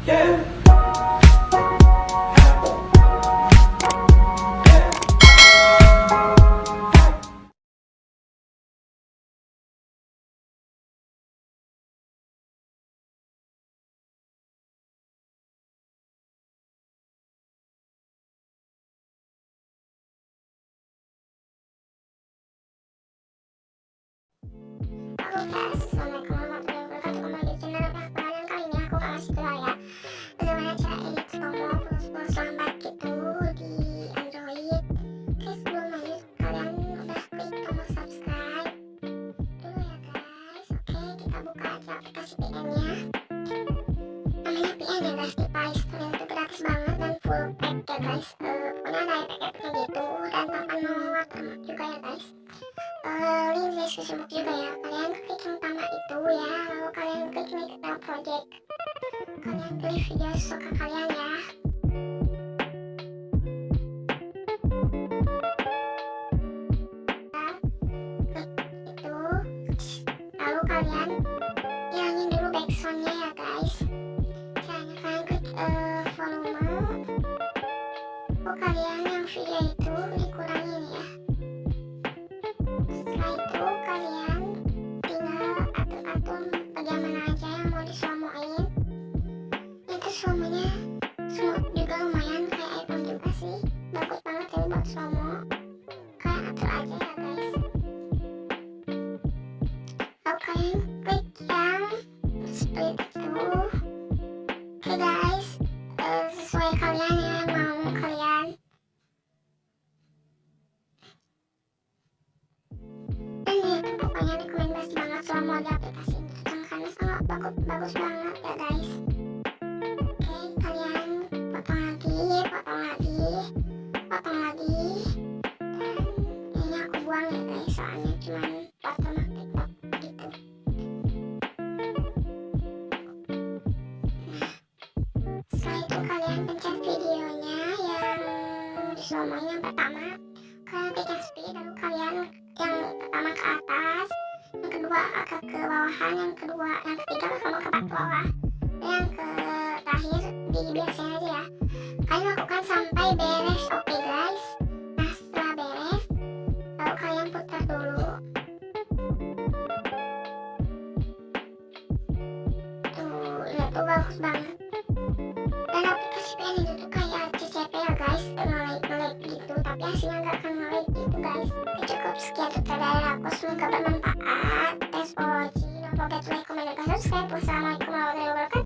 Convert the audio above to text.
Halo guys, Assalamualaikum warahmatullahi wabarakatuh. Kembali di channel Rafi Akbar. Yang kali ini aku kasih tahu ya bagaimana cara edit slowmo plus lambat gitu di Android. Oke, sebelum lanjut kalian udah klik tombol subscribe dulu ya guys. Oke, kita buka aja aplikasi VN-nya. Namanya VN ya guys, device kalian itu gratis banget dan full pack ya guys. Pokoknya ada packetnya gitu dan tanpa watermark juga ya guys. Link di deskripsi box juga ya. Kalian klik yang pertama itu ya, lalu kalian klik link ke project, kalian pilih video suka kalian ya. Klik itu, lalu kalian hilangin dulu backsoundnya ya guys. Caranya kalian klik volume, lalu kalian yang video itu dikurangin ya. Setelah itu kalian tinggal atur-atur bagaimana aja yang mau dislowmoin. Itu slowmonya juga lumayan kayak iPhone juga sih, bagus banget ini buat slowmo. Kalian atur aja ya guys. Lalu kalian klik yang split itu. Oke guys, sesuai kalian ya yang mau kalian. Pokoknya rekomendasi banget slowmo di aplikasi ini karena sangat bagus banget ya guys. Oke, kalian potong lagi dan ini aku buang ya guys, soalnya cuman watermark TikTok gitu. Nah, setelah itu kalian pencet videonya yang di slowmoin yang pertama, kalian klik yang speed, lalu kalian yang pertama ke atas, yang kedua agak ke bawahan, yang ketiga sama ke bawah, yang ke terakhir di biasanya aja ya. Kalian lakukan sampai beres, oke guys. Nah, setelah beres, lalu kalian putar dulu. Tuh, ini tuh bagus banget. Dan aplikasi VN itu tuh kayak CCP ya guys, nge-lag gitu, tapi hasilnya nggak akan nge-lag gitu guys. Cukup sekian tutorial dari aku, semoga bermanfaat. Thanks for watching, don't forget to like, comment, dan subscribe. Wassalamualaikum warahmatullahi wabarakatuh.